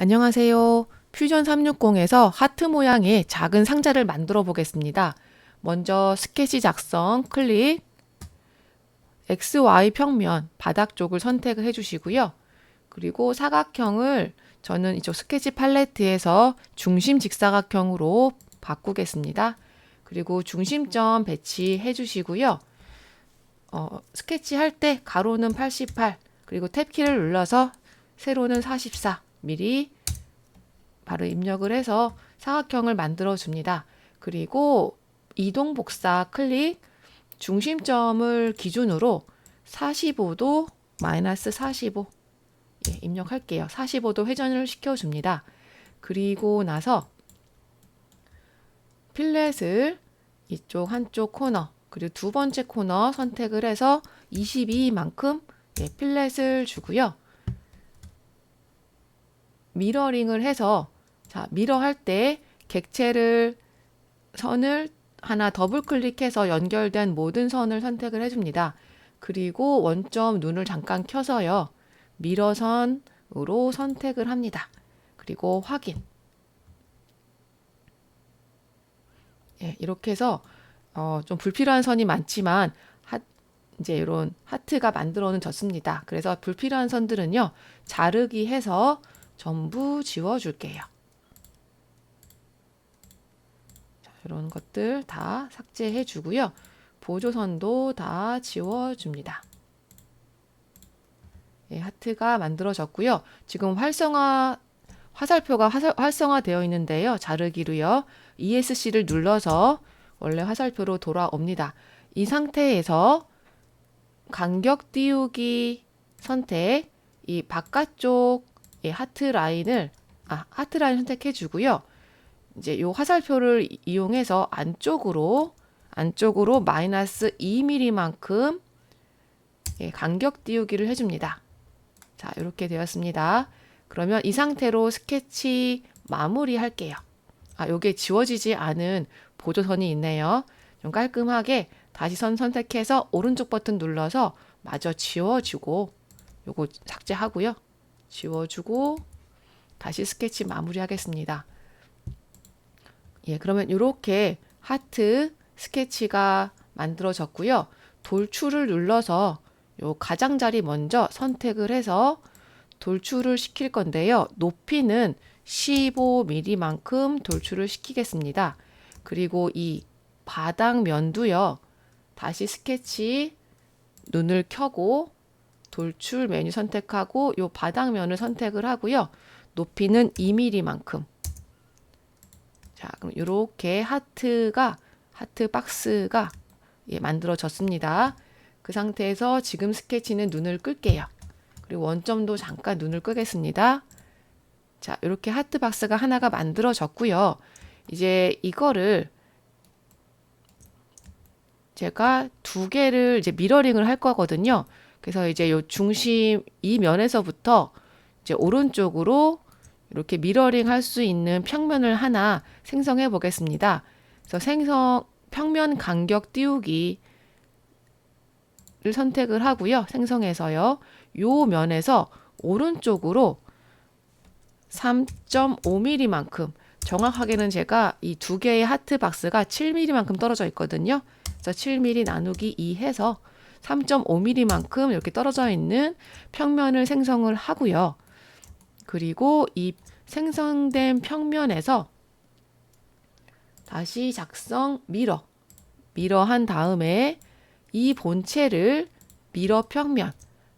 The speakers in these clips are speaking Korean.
안녕하세요. 퓨전 360에서 하트 모양의 작은 상자를 만들어 보겠습니다. 먼저 스케치 작성 클릭, XY 평면 바닥 쪽을 선택을 해주시고요. 그리고 사각형을 저는 이쪽 스케치 팔레트에서 중심 직사각형으로 바꾸겠습니다. 그리고 중심점 배치해 주시고요. 스케치 할 때 가로는 88, 그리고 탭키를 눌러서 세로는 44mm 바로 입력을 해서 사각형을 만들어 줍니다. 그리고 이동 복사 클릭, 중심점을 기준으로 45도 마이너스 45 입력할게요. 45도 회전을 시켜줍니다. 그리고 나서 필렛을 이쪽 한쪽 코너 그리고 두 번째 코너 선택을 해서 22만큼 필렛을 주고요. 미러링을 해서 미러할 때 객체를 선을 하나 더블 클릭해서 연결된 모든 선을 선택을 해줍니다. 그리고 원점 눈을 잠깐 켜서요. 미러선으로 선택을 합니다. 그리고 확인. 이렇게 해서 좀 불필요한 선이 많지만 이제 이런 하트가 만들어는 졌습니다. 그래서 불필요한 선들은요. 자르기 해서 전부 지워줄게요. 이런 것들 다 삭제해 주고요. 보조선도 다 지워줍니다. 하트가 만들어졌고요. 지금 화살표가 활성화되어 있는데요. 자르기로요. ESC를 눌러서 원래 화살표로 돌아옵니다. 이 상태에서 간격 띄우기 선택, 이 바깥쪽 하트 라인을 선택해 주고요. 이제 요 화살표를 이용해서 안쪽으로 마이너스 2mm만큼 간격 띄우기를 해줍니다. 자, 이렇게 되었습니다. 그러면 이 상태로 스케치 마무리 할게요. 요게 지워지지 않은 보조선이 있네요. 좀 깔끔하게 다시 선 선택해서 오른쪽 버튼 눌러서 마저 지워주고 요거 삭제하고요. 지워주고 다시 스케치 마무리 하겠습니다. 그러면 이렇게 하트 스케치가 만들어졌고요. 돌출을 눌러서 요 가장자리 먼저 선택을 해서 돌출을 시킬 건데요. 높이는 15mm만큼 돌출을 시키겠습니다. 그리고 이 바닥 면도요. 다시 스케치 눈을 켜고 돌출 메뉴 선택하고 요 바닥면을 선택을 하고요. 높이는 2mm만큼. 자, 그럼 이렇게 하트 박스가 만들어졌습니다. 그 상태에서 지금 스케치는 눈을 끌게요. 그리고 원점도 잠깐 눈을 끄겠습니다. 자, 이렇게 하트 박스가 하나가 만들어졌고요. 이제 이거를 제가 두 개를 이제 미러링을 할 거거든요. 그래서 이제 요 중심 이 면에서부터 이제 오른쪽으로 이렇게 미러링 할 수 있는 평면을 하나 생성해 보겠습니다. 그래서 평면 간격 띄우기를 선택을 하고요. 생성해서요. 요 면에서 오른쪽으로 3.5mm만큼 정확하게는 제가 이 두 개의 하트 박스가 7mm만큼 떨어져 있거든요. 그래서 7mm 나누기 2 해서 3.5mm만큼 이렇게 떨어져 있는 평면을 생성을 하고요. 그리고 이 생성된 평면에서 다시 작성 미러 한 다음에 이 본체를 미러 평면,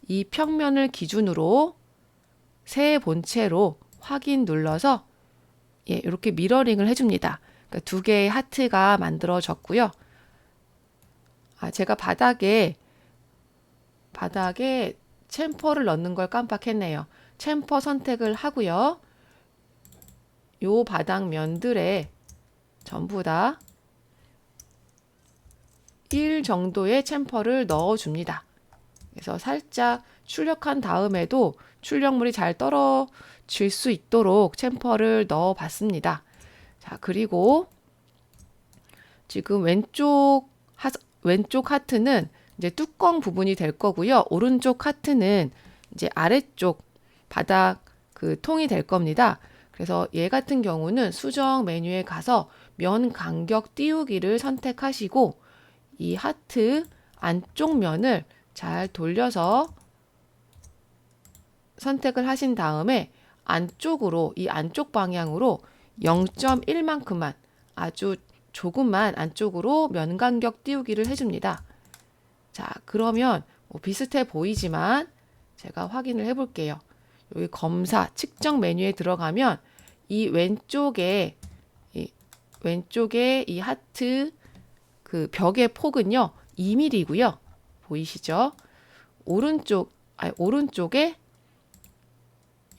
이 평면을 기준으로 새 본체로 확인 눌러서 이렇게 미러링을 해줍니다. 그러니까 두 개의 하트가 만들어졌고요. 제가 바닥에 챔퍼를 넣는 걸 깜빡했네요. 챔퍼 선택을 하고요. 요 바닥 면들에 전부 다 1 정도의 챔퍼를 넣어줍니다. 그래서 살짝 출력한 다음에도 출력물이 잘 떨어질 수 있도록 챔퍼를 넣어봤습니다. 자, 그리고 지금 왼쪽 하트는 이제 뚜껑 부분이 될 거고요. 오른쪽 하트는 이제 아래쪽 바닥 그 통이 될 겁니다. 그래서 얘 같은 경우는 수정 메뉴에 가서 면 간격 띄우기를 선택하시고 이 하트 안쪽 면을 잘 돌려서 선택을 하신 다음에 안쪽으로 이 안쪽 방향으로 0.1만큼만 아주 조금만 안쪽으로 면 간격 띄우기를 해줍니다. 자, 그러면 비슷해 보이지만 제가 확인을 해볼게요. 여기 검사 측정 메뉴에 들어가면 이 왼쪽에 이 하트 그 벽의 폭은요 2mm고요. 보이시죠? 오른쪽에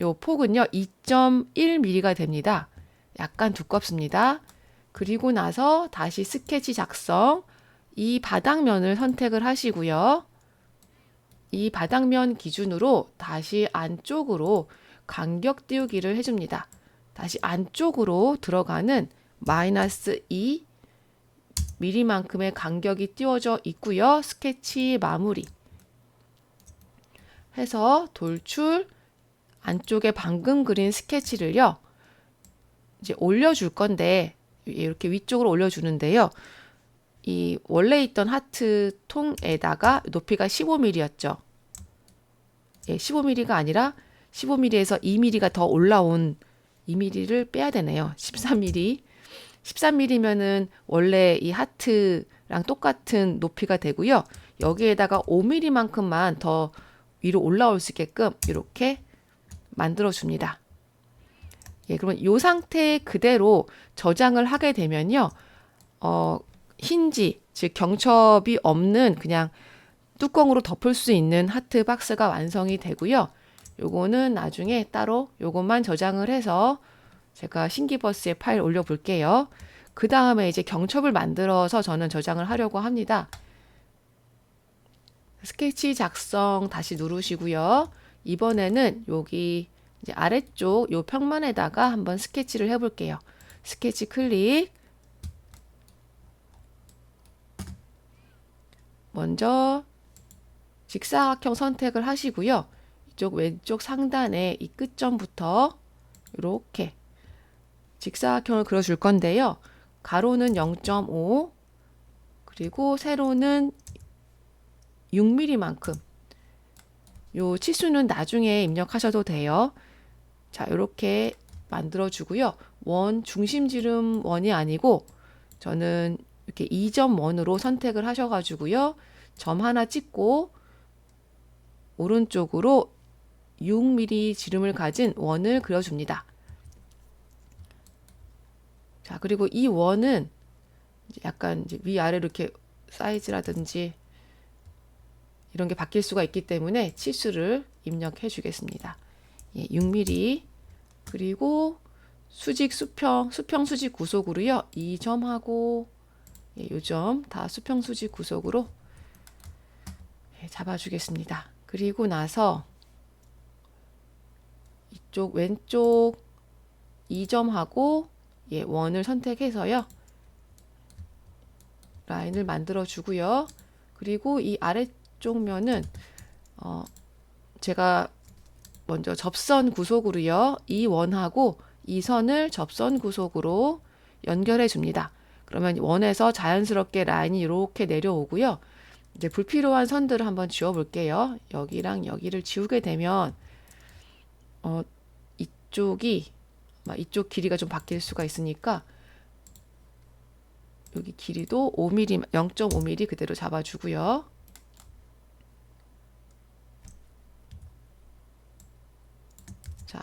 요 폭은요 2.1mm가 됩니다. 약간 두껍습니다. 그리고 나서 다시 스케치 작성, 이 바닥면을 선택을 하시고요. 이 바닥면 기준으로 다시 안쪽으로 간격 띄우기를 해줍니다. 다시 안쪽으로 들어가는 마이너스 2mm만큼의 간격이 띄워져 있고요. 스케치 마무리 해서 돌출 안쪽에 방금 그린 스케치를요. 이제 올려줄 건데 이렇게 위쪽으로 올려주는데요. 이 원래 있던 하트 통에다가 높이가 15mm였죠. 예, 15mm가 아니라 15mm에서 2mm가 더 올라온 2mm를 빼야 되네요. 13mm. 13mm면은 원래 이 하트랑 똑같은 높이가 되고요. 여기에다가 5mm만큼만 더 위로 올라올 수 있게끔 이렇게 만들어 줍니다. 예, 그러면 이 상태 그대로 저장을 하게 되면요. 힌지, 즉 경첩이 없는 그냥 뚜껑으로 덮을 수 있는 하트 박스가 완성이 되고요. 요거는 나중에 따로 요것만 저장을 해서 제가 신기버스에 파일 올려 볼게요. 그 다음에 이제 경첩을 만들어서 저는 저장을 하려고 합니다. 스케치 작성 다시 누르시고요. 이번에는 여기 이제 아래쪽 요 평면에다가 한번 스케치를 해볼게요. 스케치 클릭. 먼저 직사각형 선택을 하시고요. 이쪽 왼쪽 상단에 이 끝점부터 이렇게 직사각형을 그려줄 건데요. 가로는 0.5 그리고 세로는 6mm만큼 요 치수는 나중에 입력하셔도 돼요. 자, 이렇게 만들어 주고요. 원 중심지름 원이 아니고 저는 이렇게 2점 원으로 선택을 하셔가지고요. 점 하나 찍고 오른쪽으로 6mm 지름을 가진 원을 그려줍니다. 자, 그리고 이 원은 약간 이제 위아래로 이렇게 사이즈라든지 이런 게 바뀔 수가 있기 때문에 치수를 입력해 주겠습니다. 예, 6mm 그리고 수직 수평 수직 구속으로요. 이 점하고 예, 요 점 다 수평 수직 구속으로 예, 잡아주겠습니다. 그리고 나서 이쪽 왼쪽 이 점하고 예, 원을 선택해서요. 라인을 만들어 주고요. 그리고 이 아래쪽 면은 제가 먼저 접선 구속으로요. 이 원하고 이 선을 접선 구속으로 연결해 줍니다. 그러면 원에서 자연스럽게 라인이 이렇게 내려오고요. 이제 불필요한 선들을 한번 지워 볼게요. 여기랑 여기를 지우게 되면 이쪽 길이가 좀 바뀔 수가 있으니까 여기 길이도 5mm, 0.5mm 그대로 잡아주고요. 자,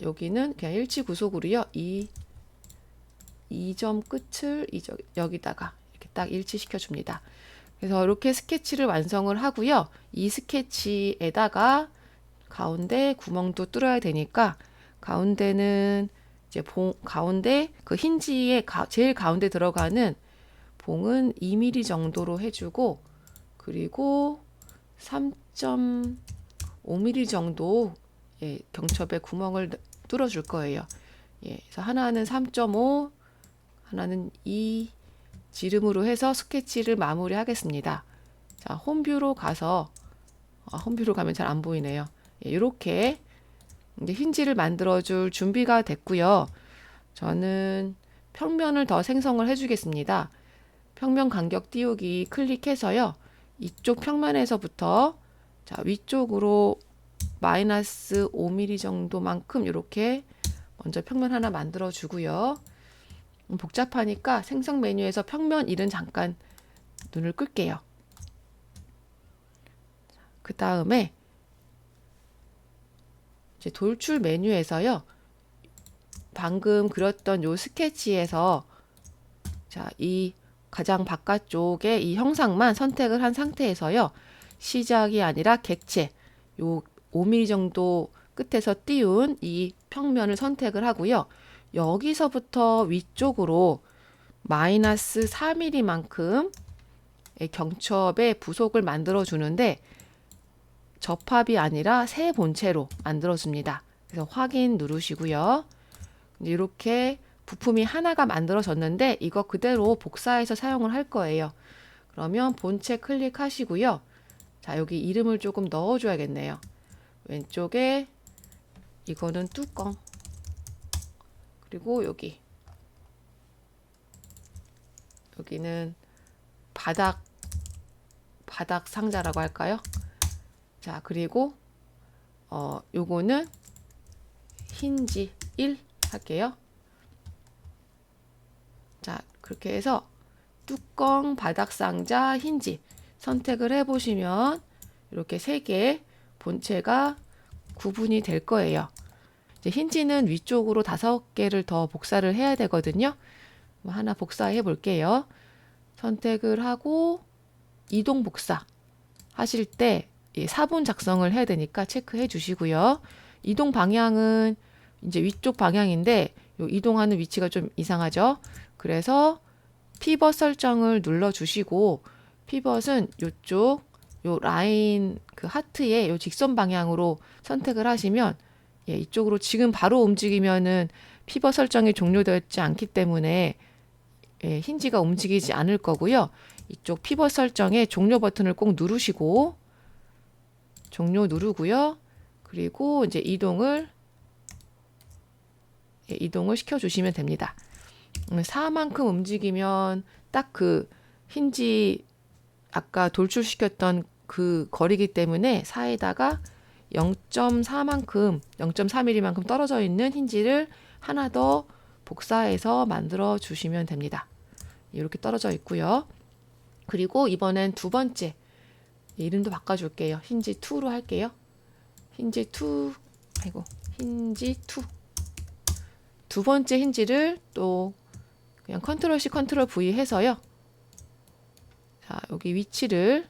여기는 그냥 일치 구속으로요. 이 점 끝을 여기다가 이렇게 딱 일치시켜 줍니다. 그래서 이렇게 스케치를 완성을 하고요. 이 스케치에다가 가운데 구멍도 뚫어야 되니까 가운데는 이제 가운데 그 힌지의 제일 가운데 들어가는 봉은 2mm 정도로 해주고 그리고 3.5mm 정도 예, 경첩에 구멍을 뚫어 줄 거예요. 예, 그래서 하나는 3.5 하나는 2 지름으로 해서 스케치를 마무리하겠습니다. 자, 홈뷰로 가서 홈뷰로 가면 잘 안 보이네요. 예, 이렇게 이제 힌지를 만들어줄 준비가 됐고요. 저는 평면을 더 생성을 해주겠습니다. 평면 간격 띄우기 클릭해서요. 이쪽 평면에서부터 자, 위쪽으로 마이너스 5mm 정도만큼 이렇게 먼저 평면 하나 만들어 주고요. 복잡하니까 생성 메뉴에서 평면 1은 잠깐 눈을 끌게요. 그 다음에 이제 돌출 메뉴에서요. 방금 그렸던 요 스케치에서 자, 이 가장 바깥쪽에 이 형상만 선택을 한 상태에서요. 시작이 아니라 객체 요 5mm 정도 끝에서 띄운 이 평면을 선택을 하고요. 여기서부터 위쪽으로 마이너스 4mm만큼 경첩의 부속을 만들어 주는데 접합이 아니라 새 본체로 만들어 줍니다. 그래서 확인 누르시고요. 이렇게 부품이 하나가 만들어졌는데 이거 그대로 복사해서 사용을 할 거예요. 그러면 본체 클릭하시고요. 자, 여기 이름을 조금 넣어줘야겠네요. 왼쪽에 이거는 뚜껑, 그리고 여기는 바닥 상자라고 할까요? 자, 그리고 요거는 힌지 1 할게요. 자, 그렇게 해서 뚜껑, 바닥 상자, 힌지 선택을 해보시면 이렇게 3개 본체가 구분이 될 거예요. 이제 힌지는 위쪽으로 5개를 더 복사를 해야 되거든요. 하나 복사해 볼게요. 선택을 하고 이동 복사 하실 때 4분 작성을 해야 되니까 체크해 주시고요. 이동 방향은 이제 위쪽 방향인데 요 이동하는 위치가 좀 이상하죠. 그래서 피벗 설정을 눌러 주시고 피벗은 요쪽 요 라인 그 하트의 요 직선 방향으로 선택을 하시면 예, 이쪽으로 지금 바로 움직이면은 피벗 설정이 종료되었지 않기 때문에 예, 힌지가 움직이지 않을 거고요. 이쪽 피벗 설정의 종료 버튼을 꼭 누르시고 종료 누르고요. 그리고 이제 이동을 시켜 주시면 됩니다. 4만큼 움직이면 딱 그 힌지 아까 돌출시켰던 그 거리이기 때문에 4에다가 0.4만큼 0.4mm만큼 떨어져 있는 힌지를 하나 더 복사해서 만들어 주시면 됩니다. 이렇게 떨어져 있고요. 그리고 이번엔 두 번째 이름도 바꿔줄게요. 힌지 2로 할게요. 힌지 2 힌지 2 두 번째 힌지를 또 그냥 컨트롤 C 컨트롤 V 해서요. 자, 여기 위치를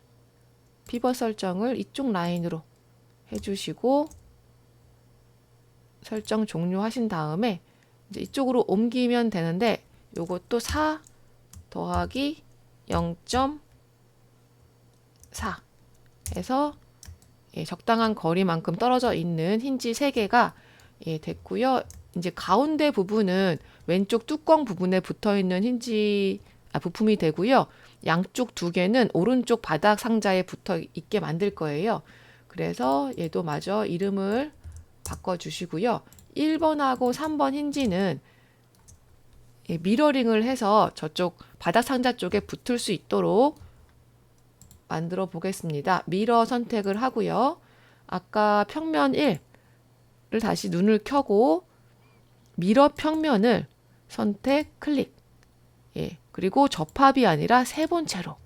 피벗 설정을 이쪽 라인으로 해주시고 설정 종료하신 다음에 이제 이쪽으로 옮기면 되는데 요것도 4 더하기 0.4 해서 예, 적당한 거리만큼 떨어져 있는 힌지 3개가 예, 됐고요. 이제 가운데 부분은 왼쪽 뚜껑 부분에 붙어 있는 힌지 부품이 되고요. 양쪽 2개는 오른쪽 바닥 상자에 붙어 있게 만들 거예요. 그래서 얘도 마저 이름을 바꿔 주시고요. 1번하고 3번 힌지는 예, 미러링을 해서 저쪽 바닥 상자 쪽에 붙을 수 있도록 만들어 보겠습니다. 미러 선택을 하고요. 아까 평면 1을 다시 눈을 켜고 미러 평면을 선택 클릭. 예, 그리고 접합이 아니라 세 본체로.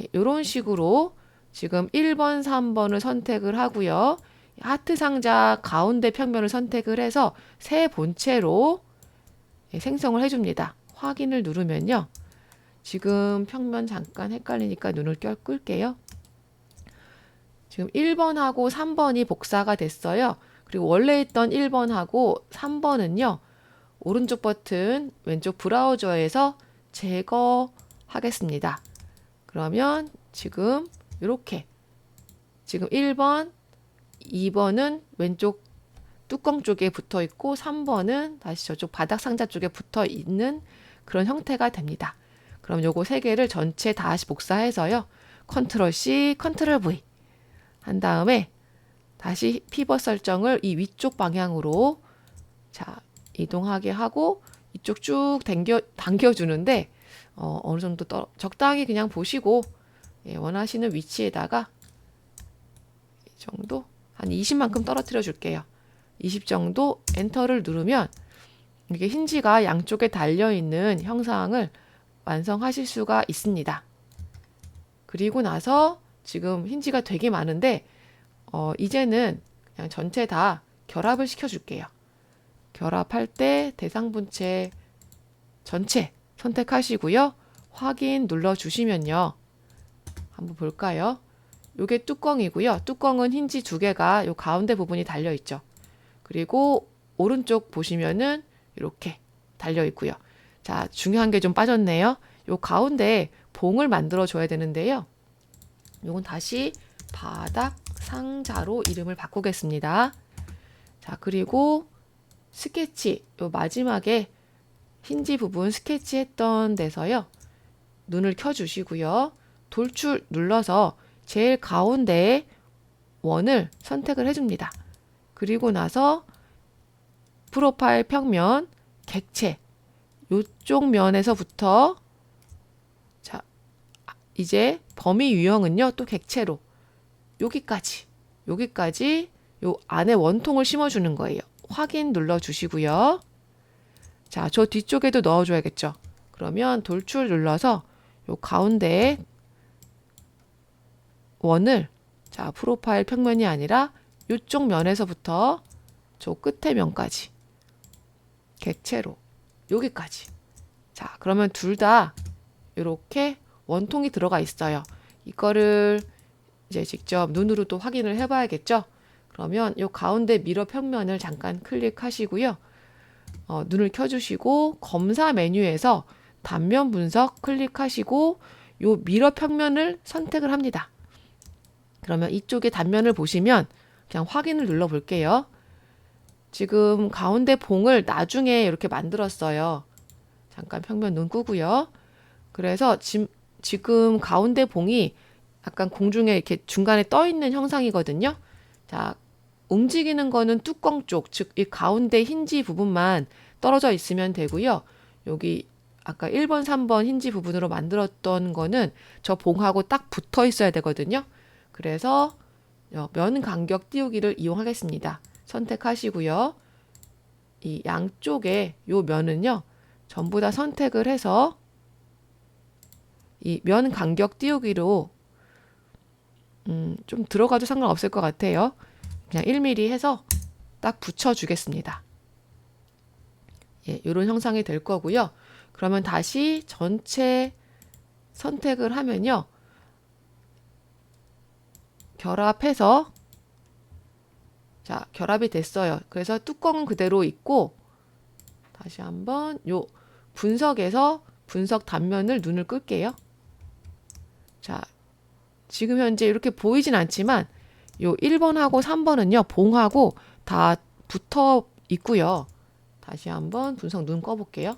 예, 이런 식으로 지금 1번, 3번을 선택을 하고요. 하트 상자 가운데 평면을 선택을 해서 세 본체로 예, 생성을 해줍니다. 확인을 누르면요. 지금 평면 잠깐 헷갈리니까 눈을 끌게요. 지금 1번하고 3번이 복사가 됐어요. 그리고 원래 있던 1번하고 3번은요. 오른쪽 버튼 왼쪽 브라우저에서 제거하겠습니다. 그러면 지금 이렇게 지금 1번, 2번은 왼쪽 뚜껑 쪽에 붙어 있고 3번은 다시 저쪽 바닥 상자 쪽에 붙어 있는 그런 형태가 됩니다. 그럼 요거 3개를 전체 다시 복사해서요. 컨트롤 C, 컨트롤 V 한 다음에 다시 피벗 설정을 이 위쪽 방향으로 자 이동하게 하고 이쪽 쭉 당겨주는데 어느 정도 적당히 그냥 보시고 원하시는 위치에다가 이 정도 한 20만큼 떨어뜨려 줄게요. 20 정도 엔터를 누르면 이게 힌지가 양쪽에 달려있는 형상을 완성하실 수가 있습니다. 그리고 나서 지금 힌지가 되게 많은데 이제는 그냥 전체 다 결합을 시켜줄게요. 결합할 때 대상분체 전체 선택하시고요. 확인 눌러주시면요. 한번 볼까요? 요게 뚜껑이고요. 뚜껑은 힌지 두 개가 요 가운데 부분이 달려있죠. 그리고 오른쪽 보시면은 이렇게 달려있고요. 자, 중요한 게 좀 빠졌네요. 요 가운데 봉을 만들어 줘야 되는데요. 요건 다시 바닥 상자로 이름을 바꾸겠습니다. 자, 그리고 스케치, 요 마지막에 힌지 부분 스케치 했던 데서요. 눈을 켜주시고요. 돌출 눌러서 제일 가운데에 원을 선택을 해줍니다. 그리고 나서 프로파일 평면, 객체, 요쪽 면에서부터 자, 이제 범위 유형은요. 또 객체로 여기까지 요 안에 원통을 심어주는 거예요. 확인 눌러주시고요. 자, 저 뒤쪽에도 넣어줘야겠죠. 그러면 돌출 눌러서 요 가운데에 원을 자 프로파일 평면이 아니라 요쪽 면에서부터 저 끝에 면까지 객체로 여기까지. 자, 그러면 둘 다 이렇게 원통이 들어가 있어요. 이거를 이제 직접 눈으로 또 확인을 해봐야겠죠. 그러면 요 가운데 미러 평면을 잠깐 클릭하시고요. 눈을 켜주시고 검사 메뉴에서 단면 분석 클릭하시고 요 미러 평면을 선택을 합니다. 그러면 이쪽에 단면을 보시면 그냥 확인을 눌러 볼게요. 지금 가운데 봉을 나중에 이렇게 만들었어요. 잠깐 평면 눈 끄고요. 그래서 지금 가운데 봉이 약간 공중에 이렇게 중간에 떠 있는 형상이거든요. 자, 움직이는 거는 뚜껑 쪽, 즉 이 가운데 힌지 부분만 떨어져 있으면 되고요. 여기 아까 1번, 3번 힌지 부분으로 만들었던 거는 저 봉하고 딱 붙어 있어야 되거든요. 그래서 면 간격 띄우기를 이용하겠습니다. 선택하시고요. 이 양쪽에 요 면은요. 전부 다 선택을 해서 이 면 간격 띄우기로 좀 들어가도 상관없을 것 같아요. 그냥 1mm 해서 딱 붙여주겠습니다. 예, 이런 형상이 될 거고요. 그러면 다시 전체 선택을 하면요. 결합해서 자, 결합이 됐어요. 그래서 뚜껑은 그대로 있고 다시 한번 요 분석에서 분석 단면을 눈을 끌게요. 자, 지금 현재 이렇게 보이진 않지만 요 1번하고 3번은요. 봉하고 다 붙어 있고요. 다시 한번 분석 눈 꺼볼게요.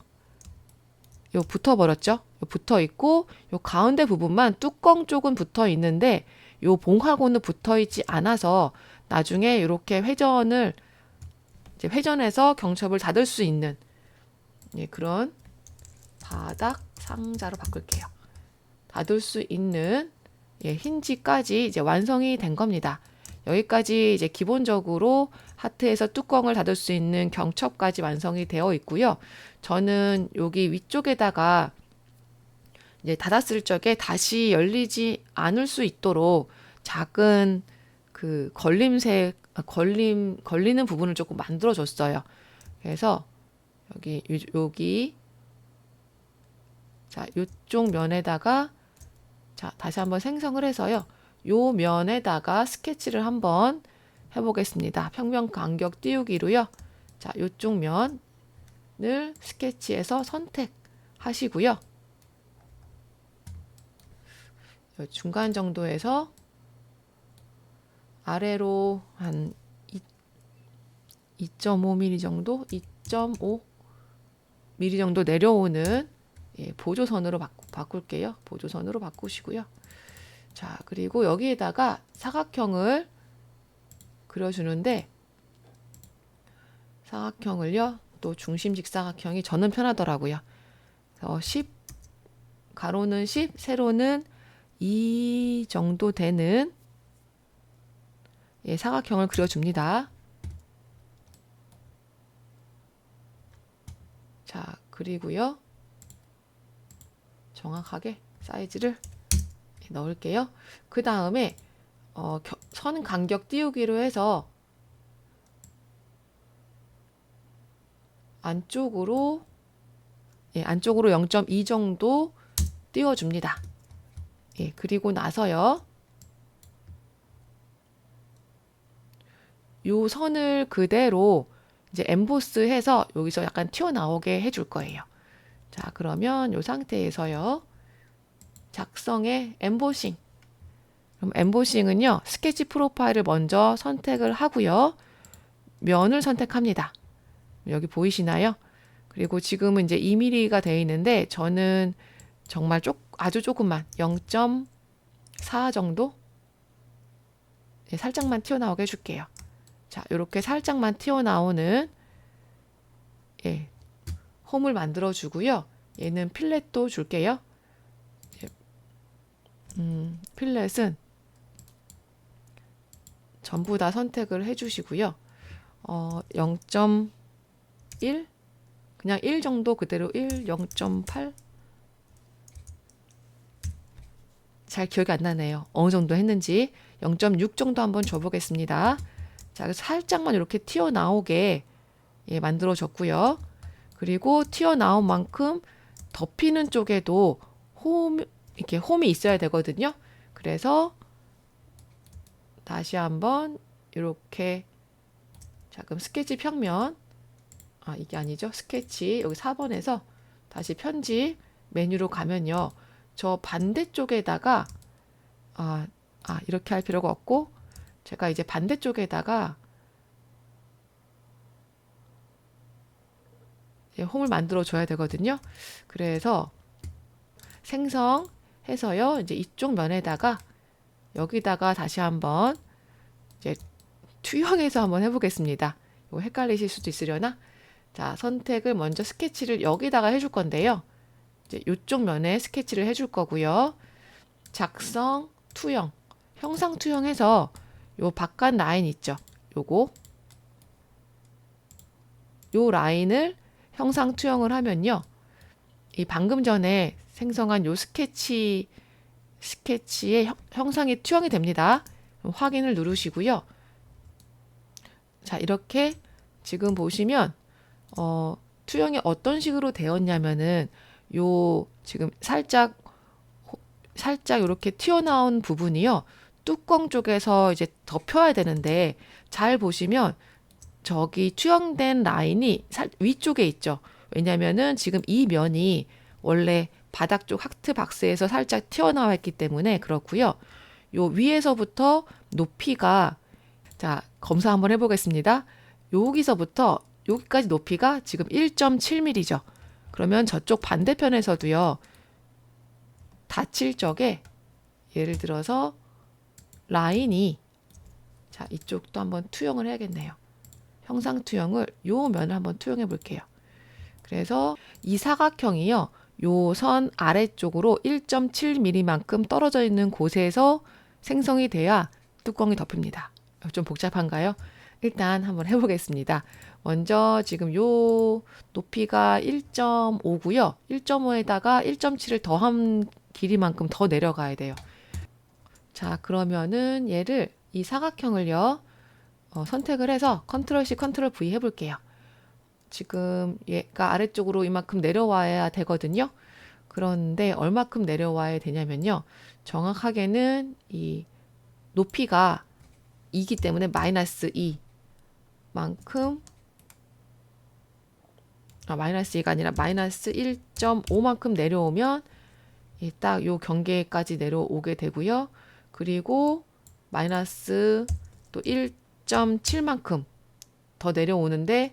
요 붙어 버렸죠? 요 붙어 있고 요 가운데 부분만 뚜껑 쪽은 붙어 있는데 요 봉하고는 붙어 있지 않아서 나중에 이렇게 회전해서 경첩을 닫을 수 있는 그런 바닥 상자로 바꿀게요. 닫을 수 있는 힌지까지 이제 완성이 된 겁니다. 여기까지 이제 기본적으로 하트에서 뚜껑을 닫을 수 있는 경첩까지 완성이 되어 있고요. 저는 여기 위쪽에다가 이제 닫았을 적에 다시 열리지 않을 수 있도록 작은 그 걸리는 부분을 조금 만들어 줬어요. 그래서 여기 자, 요쪽 면에다가 자, 다시 한번 생성을 해서요. 요 면에다가 스케치를 한번 해보겠습니다. 평면 간격 띄우기로요. 자, 요쪽 면을 스케치해서 선택하시고요. 중간 정도에서 아래로 한 2.5mm 정도, 2.5mm 정도 내려오는 보조선으로 바꿀게요. 보조선으로 바꾸시고요. 자, 그리고 여기에다가 사각형을 그려주는데 사각형을요. 또 중심 직사각형이 저는 편하더라고요. 10 가로는 10, 세로는 2 정도 되는 사각형을 그려줍니다. 자, 그리고요. 정확하게 사이즈를 넣을게요. 그 다음에 선 간격 띄우기로 해서 안쪽으로 0.2 정도 띄워줍니다. 그리고 나서요. 요 선을 그대로 이제 엠보스 해서 여기서 약간 튀어나오게 해줄 거예요. 자, 그러면 요 상태에서요. 작성의 엠보싱. 그럼 엠보싱은요. 스케치 프로파일을 먼저 선택을 하고요. 면을 선택합니다. 여기 보이시나요? 그리고 지금은 이제 2mm가 되어 있는데 저는 정말 아주 조금만 0.4 정도 살짝만 튀어나오게 해줄게요. 자, 이렇게 살짝만 튀어나오는 홈을 만들어 주고요. 얘는 필렛도 줄게요. 필렛은 전부 다 선택을 해주시고요. 0.1 그냥 1 정도 그대로 1, 0.8 잘 기억이 안 나네요. 어느 정도 했는지 0.6 정도 한번 줘보겠습니다. 자, 그래서 살짝만 이렇게 튀어나오게 만들어줬고요. 그리고 튀어나온 만큼 덮이는 쪽에도 이렇게 홈이 있어야 되거든요. 그래서 다시 한번 이렇게 자, 그럼 스케치 평면 이게 아니죠. 스케치 여기 4번에서 다시 편집 메뉴로 가면요. 저 반대쪽에다가 이렇게 할 필요가 없고 제가 이제 반대쪽에다가 홈을 만들어 줘야 되거든요. 그래서 생성해서요. 이제 이쪽 면에다가 여기다가 다시 한번 이제 투영해서 한번 해보겠습니다. 이거 헷갈리실 수도 있으려나? 자, 선택을 먼저 스케치를 여기다가 해줄 건데요. 이제 이쪽 면에 스케치를 해줄 거고요. 작성, 투영, 형상 투영해서 요 바깥 라인 있죠. 요 라인을 형상 투영을 하면요. 이 방금 전에 생성한 요 스케치의 형상이 투영이 됩니다. 확인을 누르시고요. 자, 이렇게 지금 보시면 투영이 어떤 식으로 되었냐면은 요 지금 살짝 이렇게 튀어나온 부분이요. 뚜껑 쪽에서 이제 덮여야 되는데 잘 보시면 저기 투영된 라인이 위쪽에 있죠. 왜냐면은 지금 이 면이 원래 바닥 쪽 하트 박스에서 살짝 튀어나와 있기 때문에 그렇고요. 요 위에서부터 높이가 자, 검사 한번 해보겠습니다. 여기서부터 여기까지 높이가 지금 1.7mm죠. 그러면 저쪽 반대편에서도요. 닫힐 적에 예를 들어서 라인이 자, 이쪽도 한번 투영을 해야겠네요. 형상 투영을 요 면을 한번 투영해 볼게요. 그래서 이 사각형이요. 요 선 아래쪽으로 1.7mm만큼 떨어져 있는 곳에서 생성이 돼야 뚜껑이 덮입니다. 좀 복잡한가요? 일단 한번 해보겠습니다. 먼저 지금 요 높이가 1.5고요. 1.5에다가 1.7을 더한 길이만큼 더 내려가야 돼요. 자, 그러면은 얘를 이 사각형을요. 선택을 해서 컨트롤 C, 컨트롤 V 해볼게요. 지금 얘가 아래쪽으로 이만큼 내려와야 되거든요. 그런데 얼마큼 내려와야 되냐면요. 정확하게는 이 높이가 2이기 때문에 마이너스 2만큼 마이너스 2가 아니라 마이너스 1.5만큼 내려오면 딱 요 경계까지 내려오게 되고요. 그리고 마이너스 또 1.7만큼 더 내려오는데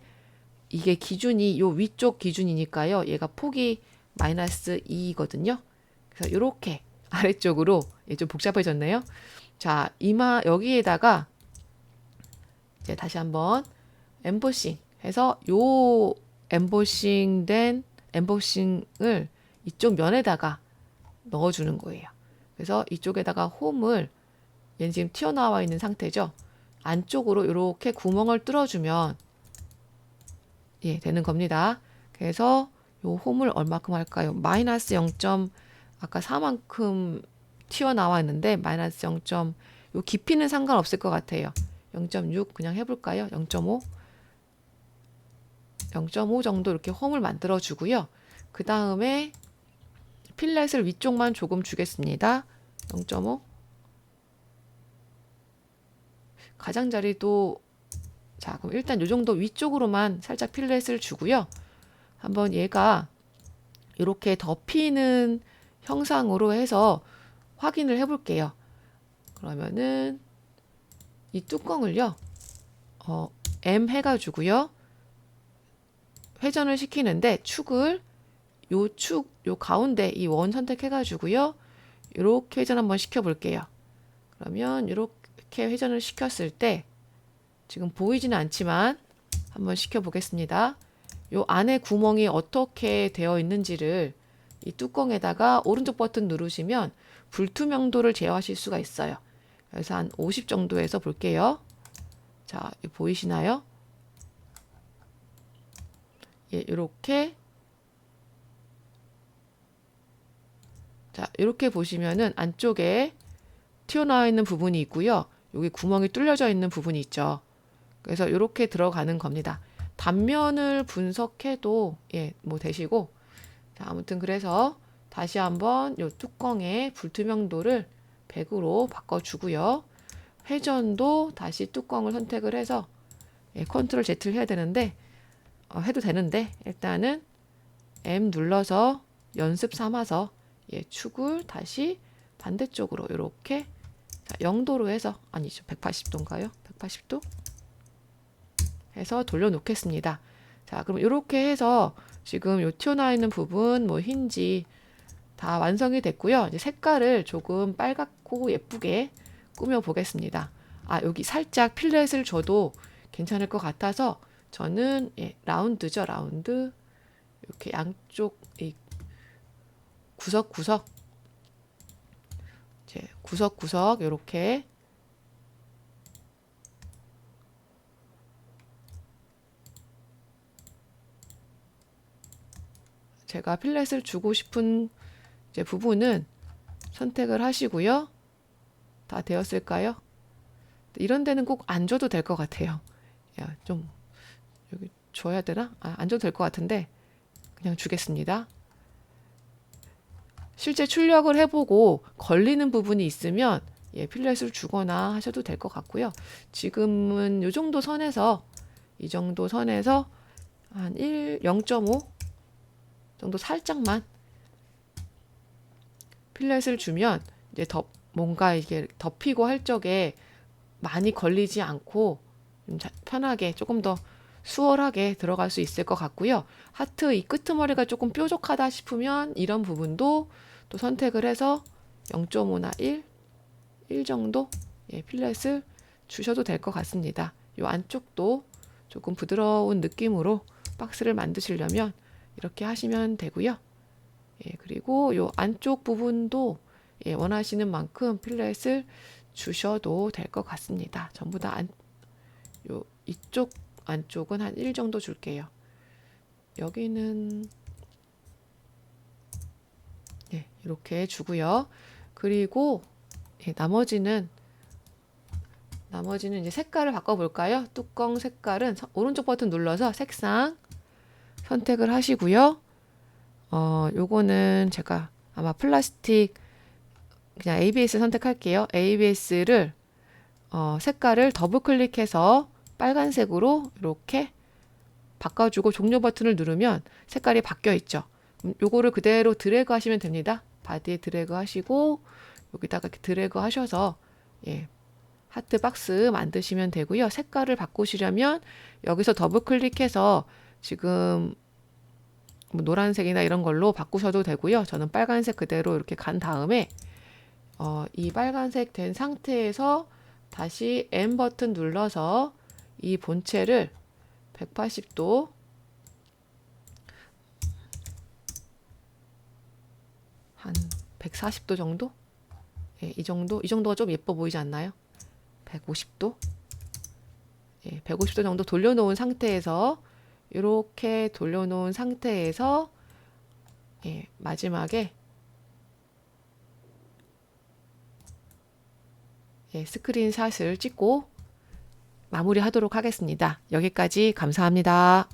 이게 기준이 요 위쪽 기준이니까요. 얘가 폭이 마이너스 2거든요. 그래서 이렇게 아래쪽으로 예, 좀 복잡해졌네요. 자, 이마 여기에다가 이제 다시 한번 엠보싱 해서 요 엠보싱을 이쪽 면에다가 넣어주는 거예요. 그래서 이쪽에다가 홈을 얘는 지금 튀어나와 있는 상태죠. 안쪽으로 이렇게 구멍을 뚫어주면 예, 되는 겁니다. 그래서 요 홈을 얼마큼 할까요? 마이너스 0. 아까 4만큼 튀어나와 있는데 마이너스 0. 요 깊이는 상관없을 것 같아요. 0.6 그냥 해볼까요? 0.5 0.5 정도 이렇게 홈을 만들어 주고요. 그 다음에 필렛을 위쪽만 조금 주겠습니다. 0.5 가장자리도 자, 그럼 일단 이 정도 위쪽으로만 살짝 필렛을 주고요. 한번 얘가 이렇게 덮이는 형상으로 해서 확인을 해 볼게요. 그러면은 이 뚜껑을요. M 해가지고요. 회전을 시키는데 축을 요 가운데 이 원 선택해가지고요. 이렇게 회전 한번 시켜볼게요. 그러면 이렇게 회전을 시켰을 때 지금 보이지는 않지만 한번 시켜보겠습니다. 요 안에 구멍이 어떻게 되어 있는지를 이 뚜껑에다가 오른쪽 버튼 누르시면 불투명도를 제어하실 수가 있어요. 그래서 한 50 정도에서 볼게요. 자, 보이시나요? 예, 이렇게 자, 이렇게 보시면은 안쪽에 튀어나와 있는 부분이 있고요. 여기 구멍이 뚫려져 있는 부분이 있죠. 그래서 이렇게 들어가는 겁니다. 단면을 분석해도 예, 뭐 되시고 자, 아무튼 그래서 다시 한번 이 뚜껑의 불투명도를 100으로 바꿔주고요. 회전도 다시 뚜껑을 선택을 해서 예, 컨트롤 Z를 해야 되는데 해도 되는데 일단은 M 눌러서 연습 삼아서 예, 축을 다시 반대쪽으로 이렇게 0도로 해서 아니죠 180도인가요? 180도 해서 돌려놓겠습니다. 자, 그럼 이렇게 해서 지금 요 튀어나와 있는 부분 뭐 힌지 다 완성이 됐고요. 이제 색깔을 조금 빨갛고 예쁘게 꾸며 보겠습니다. 아, 여기 살짝 필렛을 줘도 괜찮을 것 같아서 저는 예, 라운드죠, 라운드. 이렇게 양쪽 이 구석구석 이제 구석구석 이렇게 제가 필렛을 주고 싶은 이제 부분은 선택을 하시고요. 다 되었을까요? 이런 데는 꼭 안 줘도 될 것 같아요. 야, 좀 여기 줘야 되나? 안 줘도 될 것 같은데 그냥 주겠습니다. 실제 출력을 해보고 걸리는 부분이 있으면 예, 필렛을 주거나 하셔도 될 것 같고요. 지금은 이 정도 선에서 한 0.5 정도 살짝만 필렛을 주면 이제 뭔가 이게 덮이고 할 적에 많이 걸리지 않고 좀 편하게 조금 더 수월하게 들어갈 수 있을 것 같고요. 하트 이 끄트머리가 조금 뾰족하다 싶으면 이런 부분도 또 선택을 해서 0.5나 1 정도 예, 필렛을 주셔도 될 것 같습니다. 이 안쪽도 조금 부드러운 느낌으로 박스를 만드시려면 이렇게 하시면 되고요. 예, 그리고 이 안쪽 부분도 예, 원하시는 만큼 필렛을 주셔도 될 것 같습니다. 전부 다 이쪽 안쪽은 한 1 정도 줄게요. 여기는 예, 이렇게 주고요. 그리고 예, 나머지는 이제 색깔을 바꿔볼까요? 뚜껑 색깔은 오른쪽 버튼 눌러서 색상 선택을 하시고요. 요거는 제가 아마 플라스틱 그냥 ABS 선택할게요. ABS를 색깔을 더블 클릭해서 빨간색으로 이렇게 바꿔주고 종료 버튼을 누르면 색깔이 바뀌어 있죠. 요거를 그대로 드래그 하시면 됩니다. 바디에 드래그 하시고 여기다가 이렇게 드래그 하셔서 예, 하트 박스 만드시면 되고요. 색깔을 바꾸시려면 여기서 더블 클릭해서 지금 뭐 노란색이나 이런 걸로 바꾸셔도 되고요. 저는 빨간색 그대로 이렇게 간 다음에 이 빨간색 된 상태에서 다시 M 버튼 눌러서 이 본체를 180도 한 140도 정도? 예, 이 정도가 좀 예뻐 보이지 않나요? 150도? 예, 150도 정도 돌려놓은 상태에서 이렇게 돌려놓은 상태에서 예, 마지막에 예, 스크린샷을 찍고 마무리하도록 하겠습니다. 여기까지 감사합니다.